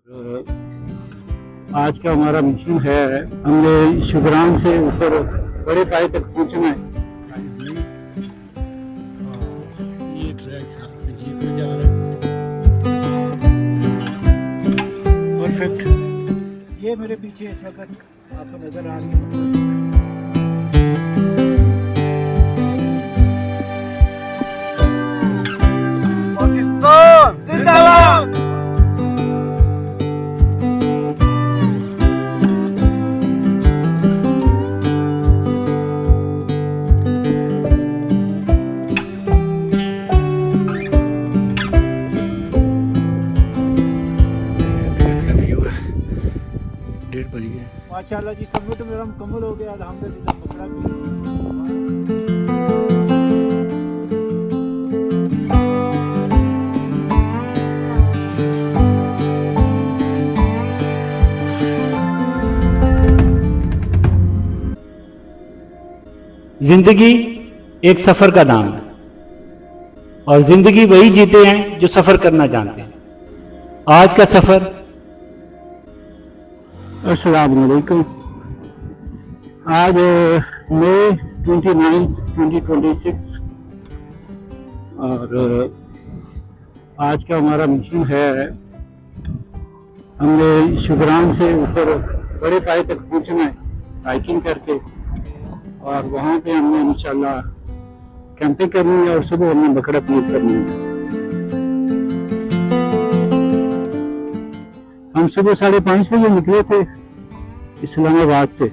आज का हमारा मिशन है, हमने शुभरान से ऊपर बड़े पाए तक पहुंचना है। ये ट्रैक अजीब पे जा रहा है। परफेक्ट। ये मेरे पीछे इस वक्त आपको नजर आ रही है। पाकिस्तान जिंदाबाद। माशाल्लाह जी, समिट मेरा मुकम्मल हो गया, अल्हम्दुलिल्लाह। पकड़ा भी जिंदगी एक सफर का नाम है और जिंदगी वही जीते हैं जो सफर करना जानते हैं। आज का सफर। अस्सलाम वालेकुम। आज मई 29, 2026 और आज का हमारा मिशन है, हमने शुभरान से ऊपर बड़े पाए तक पहुंचना है हाइकिंग करके, और वहाँ पे हमने इंशाल्लाह कैंपिंग करनी है और सुबह हमने बकरा पीर करनी है। हम सुबह 5:30 बजे निकले थे इस्लामाबाद से।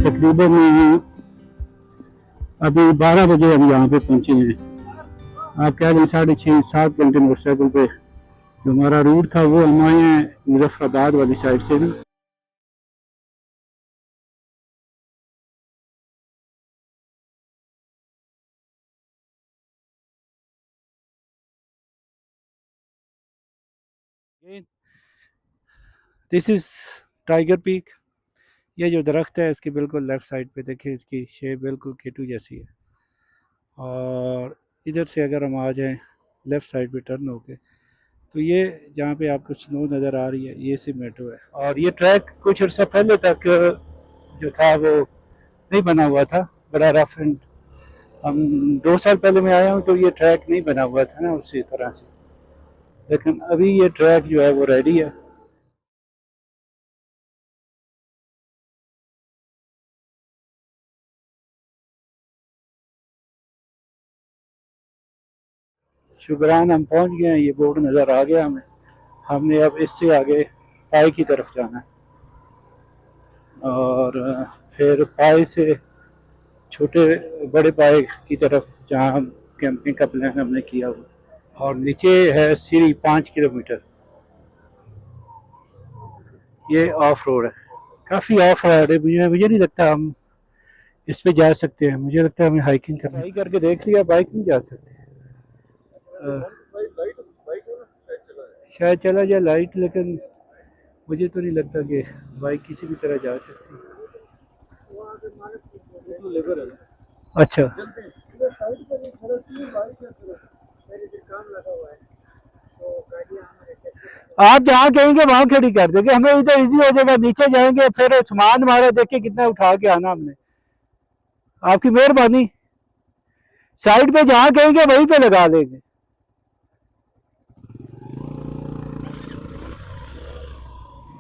तकरीबन अभी 12 बजे हम यहाँ पे पहुंचे हैं। आप कह लें 6.5-7 घंटे मोटरसाइकिल पे। जो हमारा रूट था वो हम आए हैं मुजफ्फराबाद वाली साइड से ना। This is tiger peak. ये जो दरख्त है इसकी बिल्कुल लेफ़्ट साइड पे देखिए, इसकी शेप बिल्कुल केटू जैसी है। और इधर से अगर हम आ जाएं लेफ़्ट साइड पे टर्न होके, तो ये जहाँ पे आपको स्नो नज़र आ रही है ये सीमेंटो है। और ये ट्रैक कुछ अर्सा पहले तक जो था वो नहीं बना हुआ था, बड़ा रफ एंड। हम 2 साल पहले मैं आया हूँ तो ये ट्रैक नहीं बना हुआ था ना उसी तरह से, लेकिन अभी ये ट्रैक जो है वो रेडी है। शुभरान हम पहुँच गए हैं, ये बोर्ड नज़र आ गया हमें। हमने अब इससे आगे पाई की तरफ जाना है और फिर पाई से छोटे बड़े पाए की तरफ जहाँ हम कैंपिंग का प्लान हमने किया हुआ। और नीचे है सीढ़ी 5 किलोमीटर। ये ऑफ रोड है, काफ़ी ऑफ रोड है। मुझे नहीं लगता हम इस पे जा सकते हैं। मुझे लगता है हमें हाइकिंग करके देख लिया, बाइक नहीं जा सकते। शायद चला जाए लाइट, लेकिन मुझे तो नहीं लगता कि बाइक किसी भी तरह जा सकती। अच्छा, आप जहाँ कहेंगे वहाँ खड़ी कर देंगे, हमें इधर इजी हो जाएगा। नीचे जाएंगे फिर सामान हमारा देखिए कितना उठा के आना हमने। आपकी मेहरबानी। साइड पे जहाँ कहेंगे वहीं पे लगा लेंगे।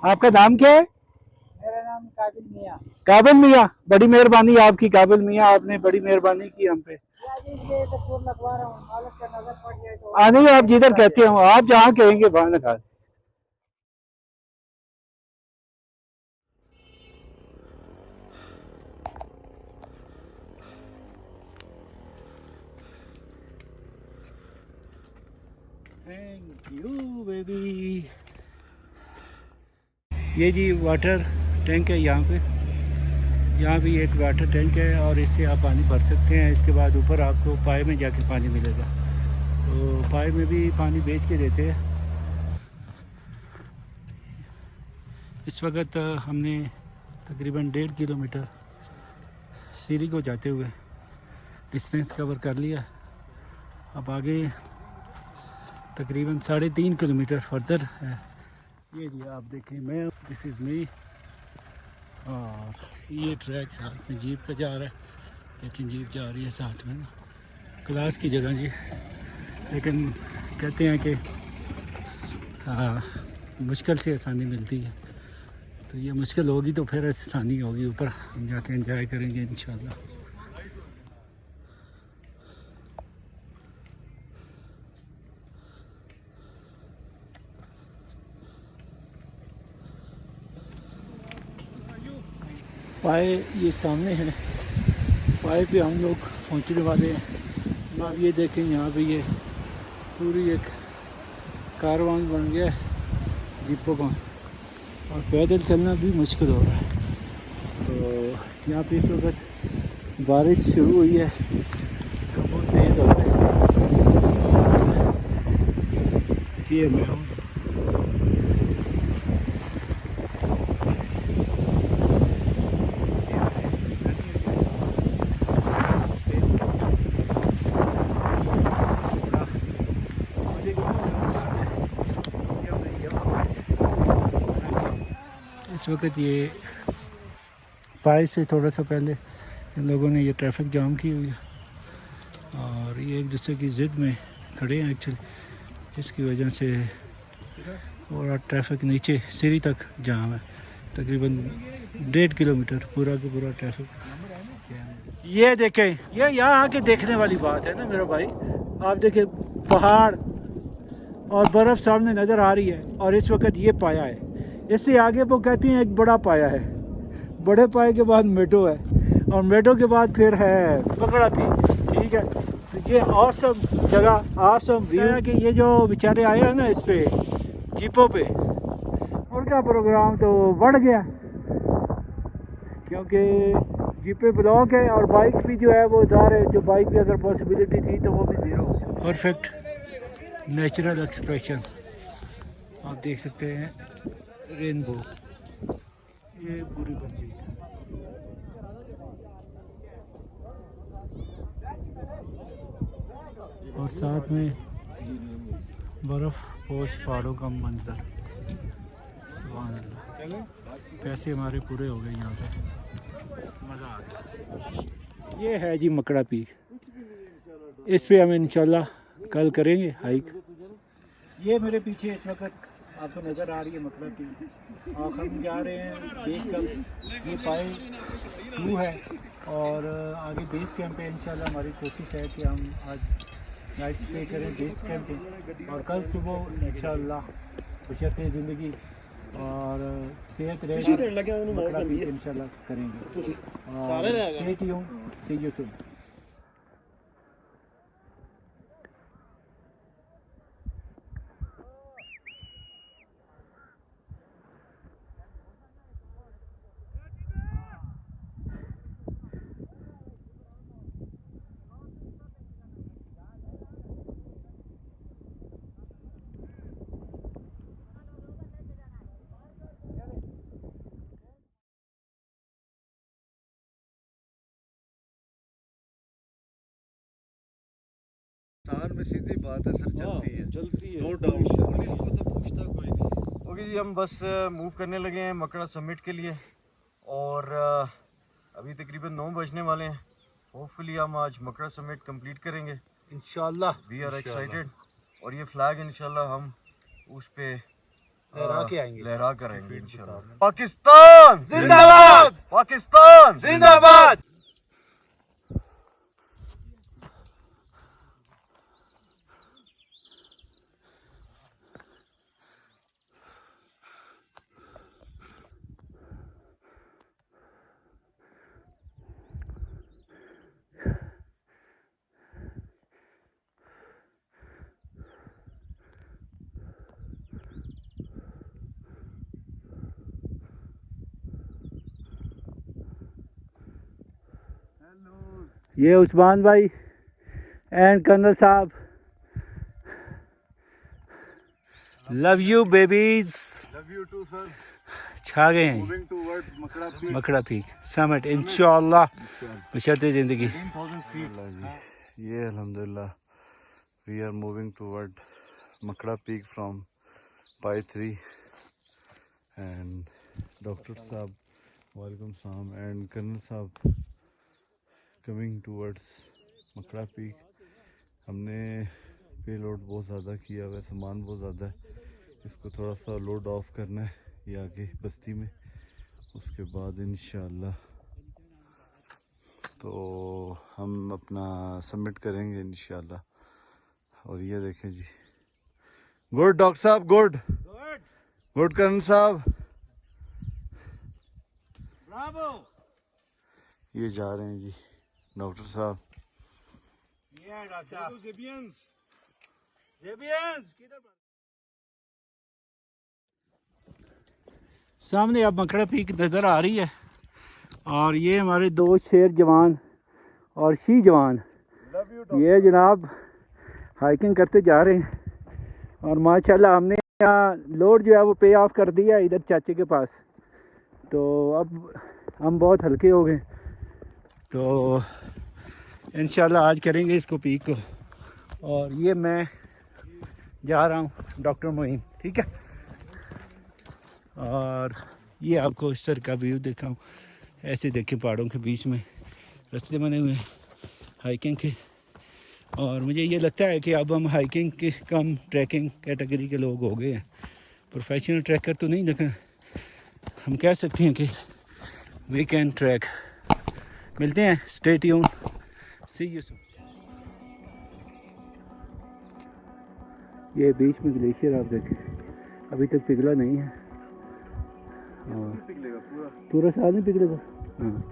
आपका नाम क्या है? मेरा नाम काबिल मियाँ। काबिल मियाँ, बड़ी मेहरबानी आपकी काबिल मियाँ, आपने बड़ी मेहरबानी की हम पे। नहीं, आप जिधर कहते हो, आप जहाँ कहेंगे वहाँ लगा। Thank you baby. ये जी वाटर टैंक है यहाँ पे। यहाँ भी एक वाटर टैंक है और इससे आप पानी भर सकते हैं। इसके बाद ऊपर आपको पाए में जाके पानी मिलेगा, तो पाए में भी पानी बेच के देते हैं। इस वक्त हमने तकरीबन 1.5 किलोमीटर सीरी को जाते हुए डिस्टेंस कवर कर लिया। अब आगे तकरीबन 3.5 किलोमीटर फर्दर है। ये जी आप देखें, मैं दिस इज़ मी, और ये ट्रैक साथ में जीप का जा रहा है। लेकिन जीप जा रही है साथ में ना, क्लास की जगह जी। लेकिन कहते हैं कि मुश्किल से आसानी मिलती है, तो ये मुश्किल होगी तो फिर आसानी होगी। ऊपर हम जाके एंजॉय करेंगे इंशाल्लाह। पाए ये सामने है, पाए पे हम लोग पहुंचने वाले हैं। अब ये देखें, यहाँ पे ये पूरी एक कारवान बन गया है जीपों का, और पैदल चलना भी मुश्किल हो रहा है। तो यहाँ पे इस वक्त बारिश शुरू हुई है, बहुत तेज़ हो रहा है। ये मैं हूँ, इस वक्त ये पाए से थोड़ा सा पहले इन लोगों ने ये ट्रैफिक जाम की हुई है, और ये एक दूसरे की ज़िद में खड़े हैं एक्चुअली, इसकी वजह से पूरा ट्रैफिक नीचे सीरी तक जाम है। तकरीबन 1.5 किलोमीटर पूरा का पूरा ट्रैफिक। ये देखें, ये यहाँ आके देखने वाली बात है ना मेरा भाई। आप देखें, पहाड़ और बर्फ़ सामने नज़र आ रही है, और इस वक्त ये पाया है। इससे आगे वो कहती हैं एक बड़ा पाया है, बड़े पाए के बाद मेटो है, और मेटो के बाद फिर है पकड़ा पी। ठीक है, तो ये ऑसम जगह, ऑसम व्यू कि ये जो बेचारे आए हैं ना इस पे जीपों पे, उनका प्रोग्राम तो बढ़ गया, क्योंकि जीपे ब्लॉक है, और बाइक भी जो है वो ज़ाहिर है, जो बाइक की अगर पॉसिबिलिटी थी तो वो भी ज़ीरो। परफेक्ट नेचुरल एक्सप्रेशन आप देख सकते हैं। रेनबो ये पूरी बन गई है। और साथ में बर्फ़ पोश पहाड़ों का मंजर, सुभान अल्लाह। पैसे हमारे पूरे हो गए यहाँ पे, मज़ा आ गया। ये है जी मकड़ा पीक, इस पे हम इंशाल्लाह कल करेंगे हाइक। ये मेरे पीछे इस वक्त आपको नज़र आ रही है मकड़ा पीक, और हम जा रहे हैं बेस कैंप। ये पाए 2 है, और आगे बेस कैंप है। इंशाल्लाह हमारी कोशिश है कि हम आज नाइट स्टे करें बेस कैंप पे, और कल सुबह इंशाल्लाह बशर्ते ज़िंदगी और सेहत रहे मकड़ा पीक इंशाल्लाह करेंगे। Stay tuned, see you soon. Hindustan में सीधी बात है सर, चलती है नो डाउट, इसको तो पूछता कोई नहीं। ओके जी, हम बस मूव करने लगे हैं मकड़ा समिट के लिए, और अभी तकरीबन 9 बजने वाले हैं। होपफुली हम आज मकड़ा समिट कंप्लीट करेंगे इंशाल्लाह। वी आर एक्साइटेड, और ये फ्लैग इंशाल्लाह हम उस पे लहरा कर आएंगे इंशाल्लाह। पाकिस्तान जिंदाबाद, पाकिस्तान जिंदाबाद। ये उस्मान भाई एंड कर्नल साहब, love you babies. Love you too sir. छा गए हैं moving towards Makra peak. Makra peak summit इंशाअल्लाह बशर्ते ज़िंदगी। 13,000 फीट। ये अल्हम्दुलिल्लाह we are moving toward Makra peak from पाई 3 एंड डॉक्टर साहब वालेकुम सलाम एंड कर्नल साहब कमिंग टुवर्ड्स मकड़ा पीक। हमने पे लोड बहुत ज़्यादा किया हुआ है, सामान बहुत ज़्यादा है, इसको थोड़ा सा लोड ऑफ करना है ये आगे बस्ती में, उसके बाद इंशाल्लाह तो हम अपना सबमिट करेंगे इंशाल्लाह। और ये देखें जी, गुड डॉक्टर साहब, गुड गुड कर्नल साहब, ब्रावो। ये जा रहे हैं जी डॉक्टर साहब। ये डॉक्टर साहब ज़ेबियंस किधर सामने अब मकड़ा पीक नज़र आ रही है और ये हमारे दो शेर जवान और शी जवान ये जनाब हाइकिंग करते जा रहे हैं और माशाल्लाह हमने यहाँ लोड जो है वो पे ऑफ कर दिया इधर चाचे के पास, तो अब हम बहुत हल्के हो गए, तो इंशाल्लाह आज करेंगे इसको पीक को। और ये मैं जा रहा हूँ डॉक्टर मोइन, ठीक है। और ये आपको इस तरह का व्यू दिखाऊँ, ऐसे देखें पहाड़ों के बीच में रास्ते बने हुए हैं हाइकिंग के। और मुझे ये लगता है कि अब हम हाइकिंग के कम ट्रैकिंग कैटेगरी के लोग हो गए हैं, प्रोफेशनल ट्रैकर तो नहीं, लेकिन हम कह सकते हैं कि वी कैन ट्रैक। मिलते हैं, stay tune, see you soon. ये बीच में ग्लेशियर आप देखें अभी तक पिघला नहीं है और पूरा साल नहीं पिघलेगा। हाँ,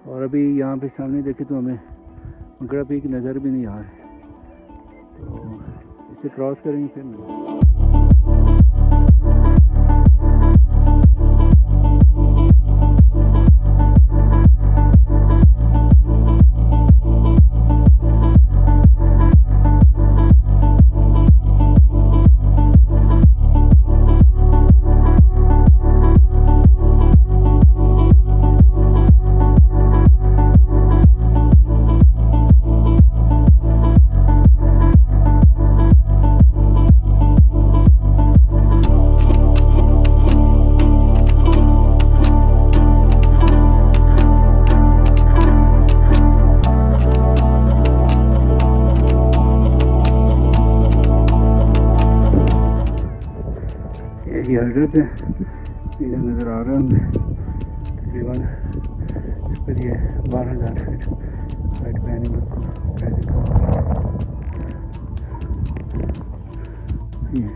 और अभी यहाँ पे सामने देखें तो हमें मकड़ा पीक नज़र भी नहीं आ रहा है, तो इसे क्रॉस करेंगे फिर नहीं। ये हजरत है, ये नज़र आ रहा है हमें तकरीबन इस पर ये 12,000 फीट हाइट पे एनिमल को ट्रैकिंग ये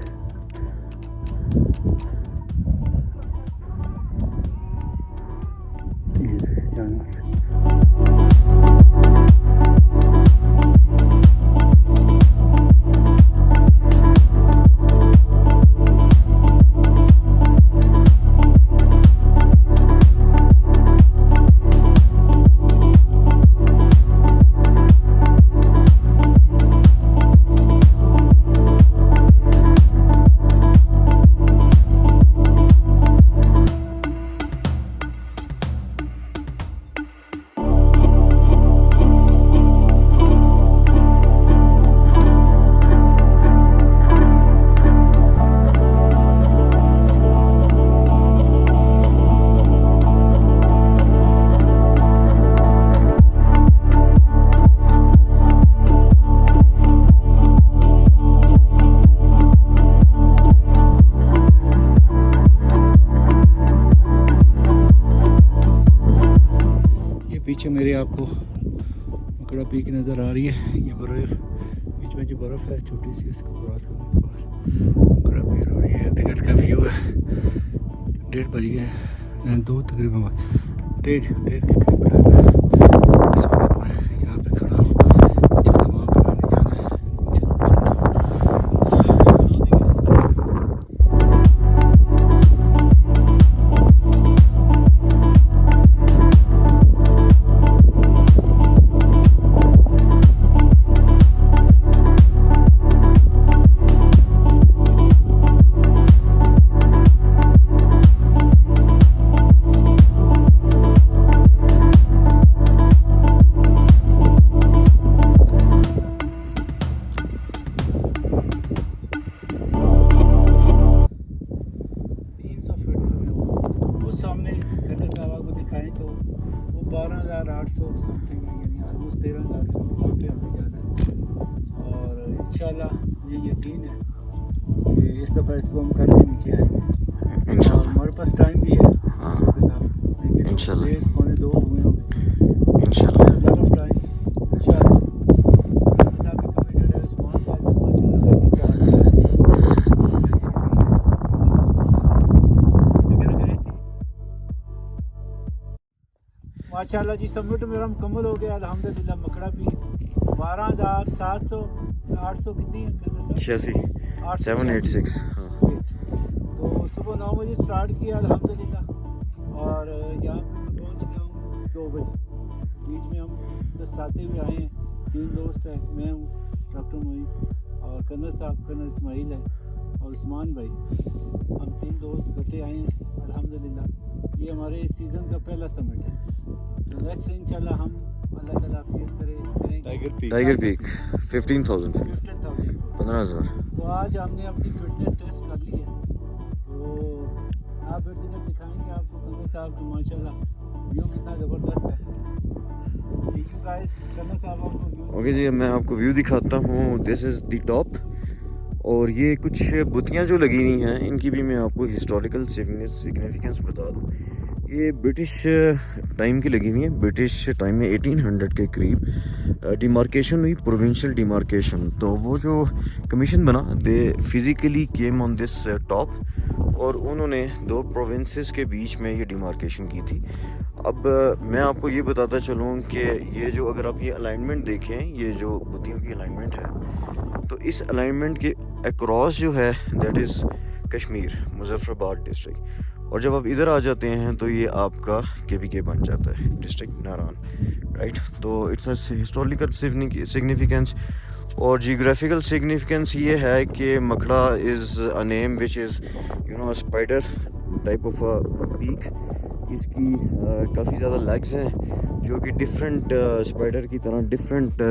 जानवर। पीछे मेरे आपको मकड़ा पीक नज़र आ रही है, ये बर्फ़ बीच में जो बर्फ़ है छोटी सी, इसको क्रॉस करने के बाद मकड़ा पीक और ये इर्द का व्यू है। 1:30 बज गए हैं, 2 तकरीबन 1:30 के करीब टाइम है। इस वक्त मैं यहाँ पे खड़ा हूँ, चलो वहाँ पे मैंने जाना है, चलो बनता हूँ। इंशाल्लाह ये यकीन है कि इस दफ़ा इसको हम करके नीचे आएंगे और इंशाल्लाह हमारे पास टाइम भी है हाँ। इस वक्त आप देखिए इंशाल्लाह। 1:45 हुए होंगे इंशाल्लाह लॉट ऑफ टाइम इंशाल्लाह साहब भी कमिटेड है उस्मान साहब भी माशाल्लाह काफ़ी चार्ज है माशाल्लाह जी समिट मेरा मुकम्मल हो गया अल्हम्दुलिल्लाह मकड़ा भी 12,700 800 कितनी है 86 886 786 हाँ तो सुबह 9 बजे स्टार्ट किया अल्हम्दुलिल्लाह और यहाँ पे मैं पहुँच गया हूँ 2 बजे बीच में हम सस्ताते हुए आए हैं 3 दोस्त हैं मैं हूँ डॉक्टर मोइन और कर्नल साहब कर्नल इस्माइल है और उस्मान भाई हम 3 दोस्त इकट्ठे आए हैं अल्हम्दुलिल्लाह ये हमारे इस सीज़न का पहला समिट है तो नेक्स्ट इंशाल्लाह हम अल्लाह ताला फिर करेंगे टाइगर पीक 15,000 15,000 15,000 तो आज हमने अपनी फिटनेस टेस्ट कर ली है तो आप फिर दिन दिखाएंगे आपको कर्नल साहब को माशाल्लाह व्यू कितना ज़बरदस्त है सी यू गाइस कर्नल साहब आपको व्यू ओके जी मैं आपको व्यू दिखाता हूँ दिस इज़ द टॉप और ये कुछ बुतियाँ जो लगी हुई हैं इनकी भी मैं आपको हिस्टोरिकल सिग्निफिकेंस बता दूँ ये ब्रिटिश टाइम की लगी हुई है ब्रिटिश टाइम में 1800 के करीब डिमार्केशन हुई प्रोविंशियल डिमार्केशन तो वो जो कमीशन बना दे physically came on this top और उन्होंने 2 प्रोविंसेस के बीच में ये डिमार्केशन की थी अब मैं आपको ये बताता चलूँ कि ये जो अगर आप ये अलाइनमेंट देखें ये जो बुतियों की अलाइनमेंट है तो इस अलाइनमेंट के अक्रॉस जो है that is Kashmir Muzaffarabad district और जब आप इधर आ जाते हैं तो ये आपका KPK बन जाता है डिस्ट्रिक्ट नारान राइट तो इट्स हिस्टोरिकल सिग्निफिकेंस और जियोग्राफिकल सिग्निफिकेंस ये है कि मकड़ा is a name which is you know spider type of a peak इसकी काफ़ी ज़्यादा लेग्स हैं जो कि डिफरेंट स्पाइडर की तरह डिफरेंट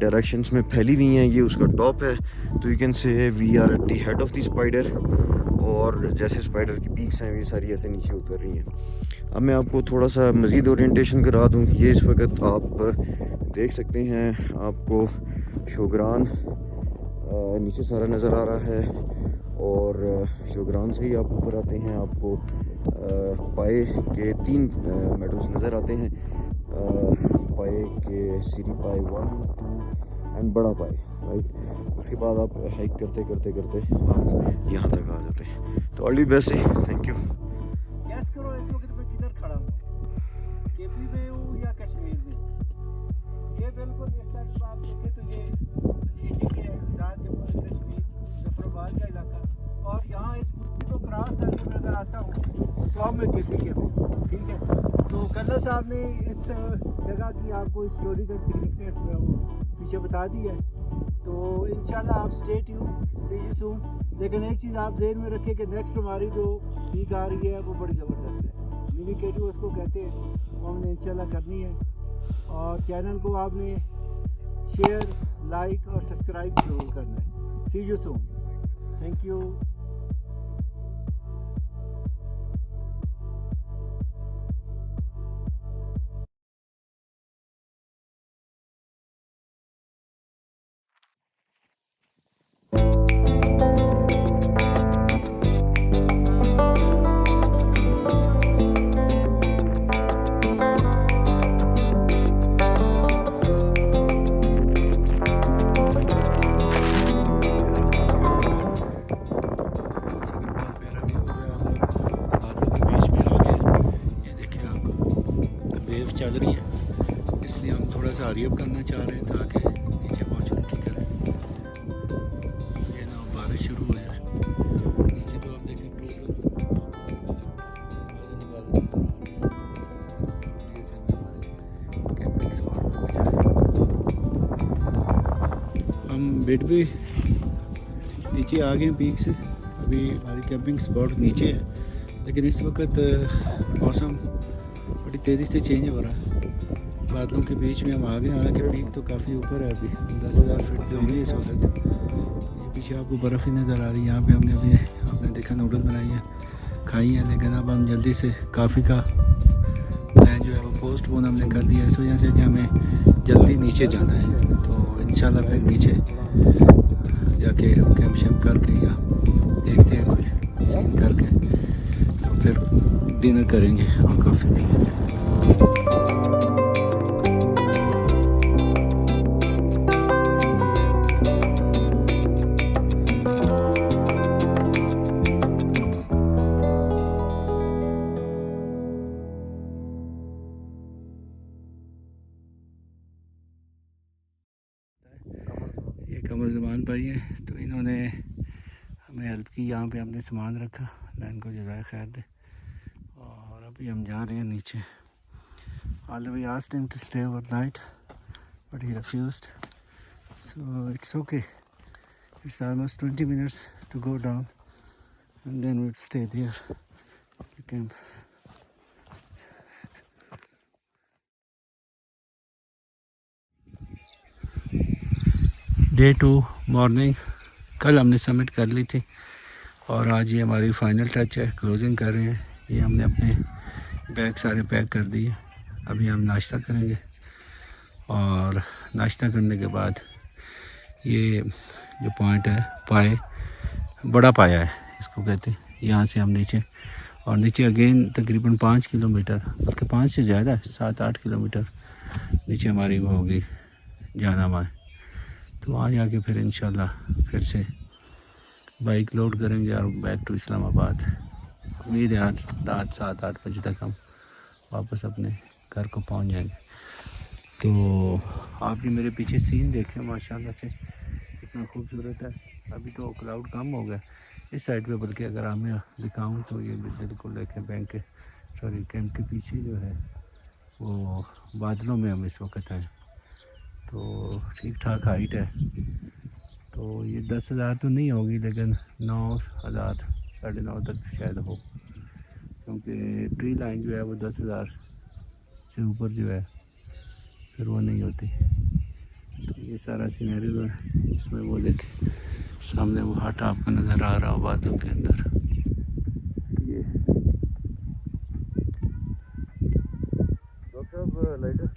डायरेक्शंस में फैली हुई हैं ये उसका टॉप है तो you can say we are at the head of the spider और जैसे स्पाइडर की पीक्स हैं ये सारी ऐसे नीचे उतर रही हैं अब मैं आपको थोड़ा सा मज़ीद ओरिएंटेशन करा दूँ ये इस वक्त आप देख सकते हैं आपको शोगरान नीचे सारा नज़र आ रहा है और शोगरान से ही आप ऊपर आते हैं आपको पाए के 3 मेडल्स नज़र आते हैं पाए के सीरी पाए 1 2 एंड बड़ा पाए राइट उसके बाद आप हाइक करते करते करते आप यहाँ तक आ जाते हैं तो all the best thank you gas करो इस वक्त मैं किधर खड़ा हूँ KP में हूँ या कश्मीर में ये बिल्कुल इस साइड पर आप देखें तो ये है आज़ाद जम्मू एंड कश्मीर मुजफ्फराबाद का इलाका और यहाँ इस पुल को क्रॉस करके मैं अगर आता हूँ तो अब मैं KPK में ठीक है तो कर्नल साहब ने इस जगह की आपको हिस्टोरिकल सिग्निफिकेंस जो है वो पीछे बता दी है तो इंशाल्लाह आप stay tune see you soon लेकिन एक चीज़ आप ध्यान में रखें कि नेक्स्ट हमारी जो पीक आ रही है वो बड़ी ज़बरदस्त है मिनी K2 उसको कहते हैं वो हमने इंशाल्लाह करनी है और चैनल को आपने शेयर लाइक और सब्सक्राइब जरूर करना है सी यू सून थैंक यू चल रही है इसलिए हम थोड़ा सा हरी अप करना चाह रहे हैं ताकि नीचे पहुंचने की करें ये ना बारिश शुरू हो जाए नीचे तो आप देखें कैंपिंग स्पॉट पे जाए हम बेडवे नीचे आ गए पीक से अभी हमारी कैंपिंग स्पॉट नीचे है लेकिन इस वक्त मौसम बड़ी तेज़ी से चेंज हो रहा है बादलों के बीच में हम आ गए हालांकि पीक तो काफ़ी ऊपर है अभी 10,000 फीट पे होंगे इस वक्त तो ये पीछे आपको बर्फ़ ही नज़र आ रही है यहाँ पे हमने अभी आपने देखा नूडल बनाई है खाई है लेकिन अब हम जल्दी से काफ़ी का प्लान जो है वो पोस्टपोन हमने कर दिया इस वजह से कि हमें जल्दी नीचे जाना है तो इंशाल्लाह फिर नीचे डिनर करेंगे और कॉफ़ी पिएंगे। ये कमर ज़मान भाई हैं, तो इन्होंने हमें हेल्प की। यहाँ पे हमने सामान रखा, अल्लाह इनको जज़ाए खैर दे। और अभी हम जा रहे हैं नीचे। Although we asked him to stay overnight, but he refused. So it's okay. It's almost 20 minutes to go down, and then we'll stay there at the camp. Day 2 morning. कल हमने सबमिट कर ली थी और आज ये हमारी फाइनल टच है, closing कर रहे हैं। ये हमने अपने बैग सारे पैक कर दिए। अभी हम नाश्ता करेंगे और नाश्ता करने के बाद ये जो पॉइंट है, पाए, बड़ा पाया है इसको कहते हैं, यहाँ से हम नीचे और नीचे अगेन तकरीबन 5 किलोमीटर, बल्कि 5 से ज़्यादा है, 7-8 किलोमीटर नीचे हमारी वो होगी जाना माए। तो वहाँ जाके फिर इंशाल्लाह फिर से बाइक लोड करेंगे और बैक टू इस्लामाबाद। उम्मीद है आज रात 7-8 बजे तक हम वापस अपने घर को पहुँच जाएंगे। तो आप भी मेरे पीछे सीन देखें, माशाल्लाह से कितना खूबसूरत है। अभी तो क्लाउड कम हो गया इस साइड पे, बल्कि अगर आप मैं दिखाऊँ तो ये बिल्कुल देखें बैंक के कैंप के पीछे जो है वो बादलों में हम इस वक्त हैं। तो ठीक ठाक हाइट है। तो ये 10,000 तो नहीं होगी, लेकिन 9,000 9.5 तक शायद हो, क्योंकि ट्री लाइन जो है वो 10,000 से ऊपर जो है फिर वो नहीं होती। तो ये सारा सीनरी है। इसमें वो देखें सामने वो हट आपको नज़र आ रहा हो बादलों के अंदर। ये लाइटर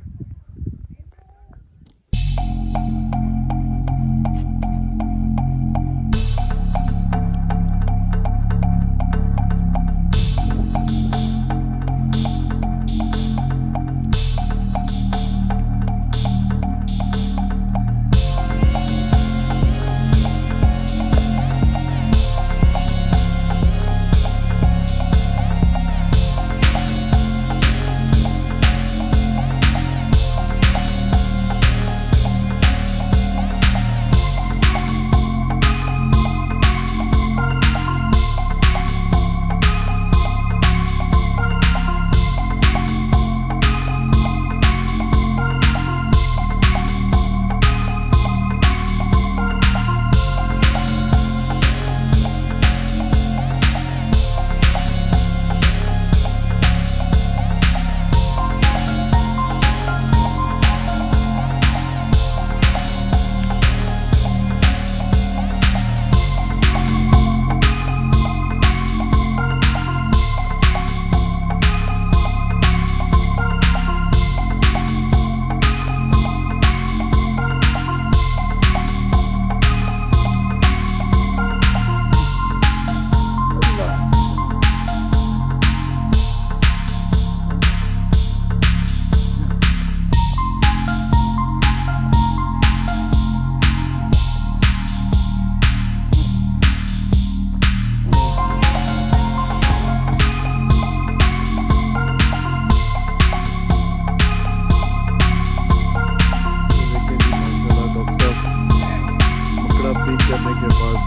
करने के बाद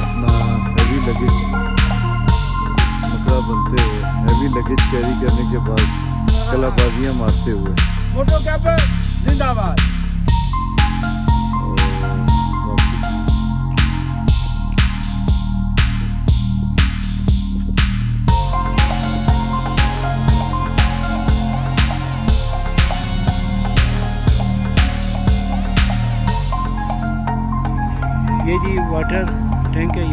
अपना हैवी लगेज मकड़ा बनते हुए, हैवी लगेज कैरी करने के बाद कलाबाजियाँ मारते हुए फोटो कैपर जिंदाबाद। ये जी वाटर टैंक है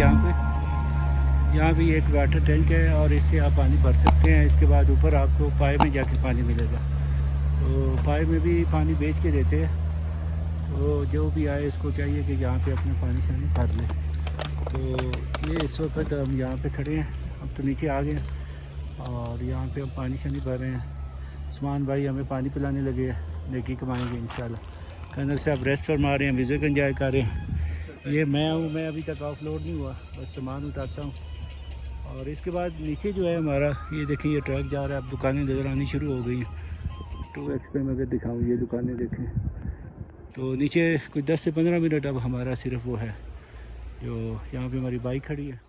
यहाँ भी एक वाटर टैंक है और इससे आप पानी भर सकते हैं। इसके बाद ऊपर आपको पाए में जाके पानी मिलेगा, तो पाए में भी पानी बेच के देते हैं। तो जो भी आए इसको चाहिए कि यहाँ पे अपना पानी शानी भर ले। तो ये इस वक्त हम यहाँ पे खड़े हैं, अब तो नीचे आ गए और यहाँ पे हम पानी शानी भर रहे हैं। उस्मान भाई हमें पानी पिलाने लगे हैं, नेकी कमाएंगे इंशाल्लाह। कर्नल साहब रेस्ट फरमा रहे हैं, म्यूज़िक एंजॉय कर रहे हैं। ये मैं हूँ, मैं अभी तक ऑफ लोड नहीं हुआ, बस सामान उतारता हूँ। और इसके बाद नीचे जो है हमारा, ये देखें ये ट्रक जा रहा है, अब दुकानें नज़र आनी शुरू हो गई हैं। 2x पे मैं अगर दिखाऊँ ये दुकानें देखें तो नीचे कुछ 10 से 15 मिनट अब हमारा सिर्फ वो है जो यहाँ पे हमारी बाइक खड़ी है।